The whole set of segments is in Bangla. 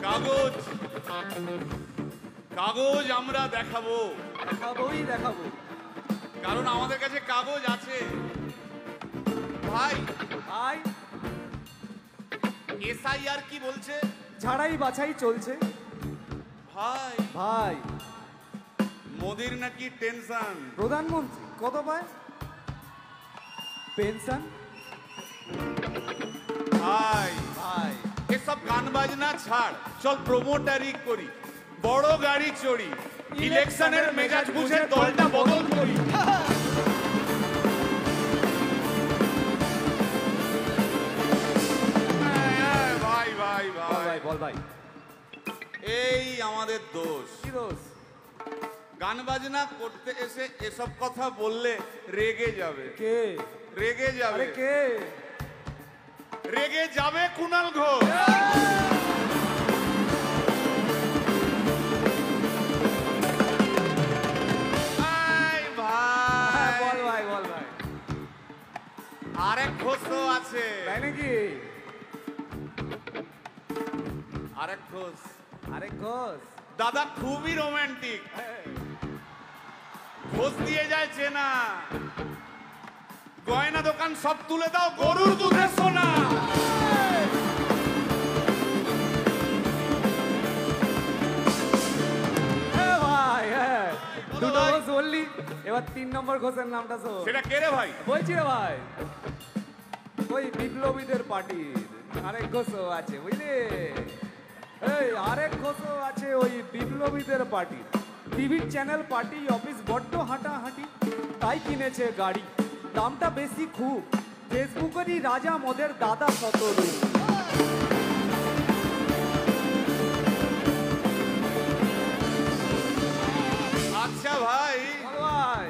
কাগজ কাগজ আমরা দেখাবো, দেখাবো, কারণ আমাদের কাছে কাগজ আছে। ভাই ভাই এসআইআর কি বলছে? ঝাড়াই বাছাই চলছে। ভাই ভাই মোদির নাকি টেনশন। প্রধানমন্ত্রী কত পায় পেনশন? ভাই ভাই এসব গান বাজনা ছাড়, চল প্রমোটারি করি, বড় গাড়ি চড়ি, ইলেকশনের মেজাজ বুঝে দলটা বদল করি। ভাই ভাই ভাই বল ভাই, এই আমাদের দোষ। কি দোষ? গান বাজনা করতে এসে এসব কথা বললে রেগে যাবে। কে রেগে যাবে? আরে কে রেগে যাবে? কুণাল ঘোষ। বল ভাই, বল ভাই। আরেক ঘোষও আছে। তাই নাকি? আরেক ঘোষ, আরেক ঘোষ দাদা খুবই রোমান্টিক। ঘোষ দিয়ে যায় চেনা, গয়না দোকান সব তুলে দাও, গরুর দুধের সোনা। ভাই দুটো ঘোষ বললি, এবার 3 নম্বর ঘোষের নামটা শোন। সেটা কে রে ভাই? বলছি রে ভাই, ওই বিপ্লবীদের পার্টির আরেক ঘোষও আছে বুঝলি। এই আরেক ঘোষও আছে ওই বিপ্লবীদের party. TV channel party office বড্ড হাঁটাহাঁটি, তাই কিনেছে গাড়ি, দামটা বেশি খুব, ফেসবুকেরই রাজা মদের দাদা শতরূপ। আচ্ছা ভাই, ভাই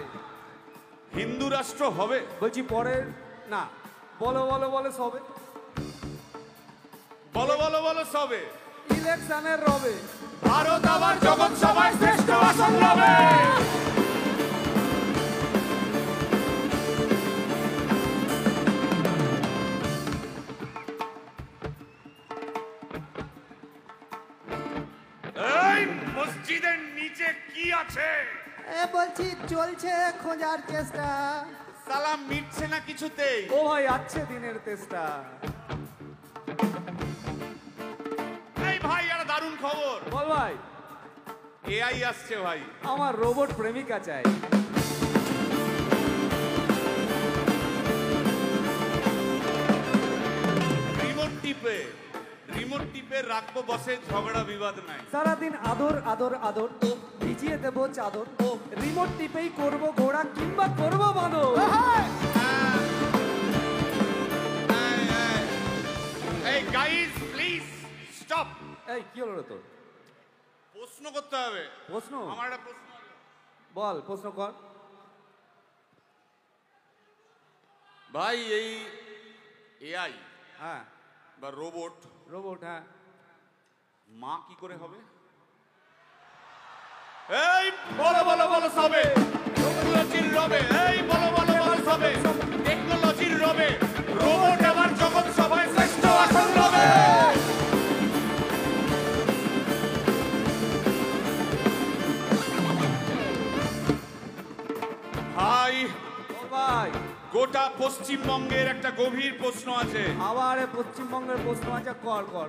হিন্দু রাষ্ট্র হবে? বলছি পরের না, বলো বলো বলো সবে, বলো বলো বলো সবে। ইলেকশনের রবে ভারত আবার জগৎ সভায় শ্রেষ্ঠ আসন লবে। এই মসজিদের নিচে কি আছে? বলছি চলছে খোঁজার চেষ্টা। সালাম মিটছে না কিছুতেই। ও ভাই আছে দিনের চেষ্টা। এই ভাই আর দারুণ খবর। বল ভাই। এআই আসছে ভাই। আমার রোবট প্রেমিকা চাই। রিমোট টিপে রাখবো বসে, ঝগড়া বিবাদ নাই। সারাদিন আদর আদর আদর, ভিজিয়ে দেবো চাদর, রিমোট টিপেই করবো ঘোড়া কিংবা করবো বাঁদর। এই গাইস প্লিজ স্টপ। এই কি হলো রে তোর? প্রশ্ন করতে হবে। প্রশ্ন? আমার একটা প্রশ্ন। বল প্রশ্ন কর ভাই। এই এআই হ্যাঁ বা রোবট, রোবট হ্যাঁ, মা কি করে হবে? এই বলো বলো বলো সবে, টেকনোলজির রবে। এই বলো বলো বলো সবে, টেকনোলজির রবে, রোবট আবার জগৎ সভায় শ্রেষ্ঠ আসন লবে। ভাই ভাই গোটা পশ্চিমবঙ্গের একটা গভীর প্রশ্ন আছে। আবার পশ্চিমবঙ্গের প্রশ্ন আছে, কর কর।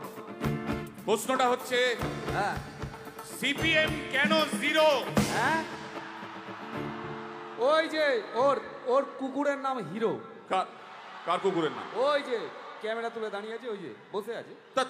প্রশ্নটা হচ্ছে, হ্যাঁ সিপিএম কেন জিরো? হ্যাঁ ওই যে ওর ওর কুকুরের নাম হিরো। কার কুকুরের নাম? ওই যে ক্যামেরা তুলে দাঁড়িয়ে আছে, ওই যে বসে আছে। তা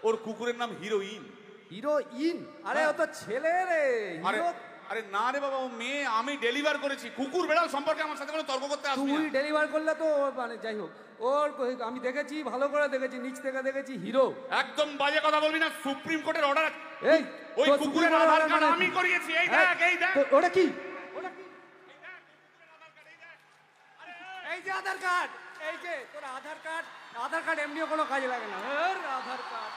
ওর কুকুরের নাম হিরোইন। হিরোইন? আরে ও তো ছেলে রে। হিরো? আরে না রে বাবা, ও মেয়ে। আমি ডেলিভার করেছি। কুকুর বেড়াল সম্পর্কে আমার সাথে কোনো তর্ক করতে আসবি না। তুই ডেলিভার করলে তো মানে যাই হোক, ওর আমি দেখেছি, ভালো করে দেখেছি, নিচ থেকে দেখেছি হিরো। একদম বাজে কথা বলবি না। সুপ্রিম কোর্টের অর্ডার। এই ওই কুকুরের আধার কার্ড আমি করিয়েছি। এই দেখ, এই দেখ। ওটা কি? এই যে আধার কার্ড, এই যে তোর আধার কার্ড। আধার কার্ড এমনিও কোনো কাজে লাগে না। আধার কার্ড।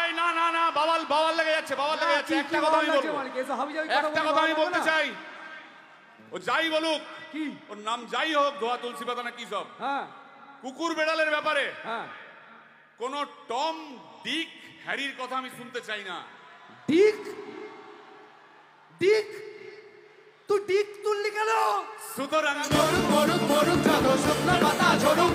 এই না না না, বাবাল বাবাল লেগে যাচ্ছে, বাবাল লেগে যাচ্ছে। একটা কথা আমি বলবো, একটা কথা আমি বলতে চাই। ও যাই বলুক, কি ওর নাম যাই হোক, ধোয়া তুলসী পাতা না কি সব, হ্যাঁ কুকুর বেড়ালের ব্যাপারে হ্যাঁ কোনো টম ডিক হ্যারির কথা আমি শুনতে চাই না। ডিক ডিক তুই ডিক তুললি কেন? সুতরাং মরুক মরুক মরুক যত শুকনো পাতা ঝরুক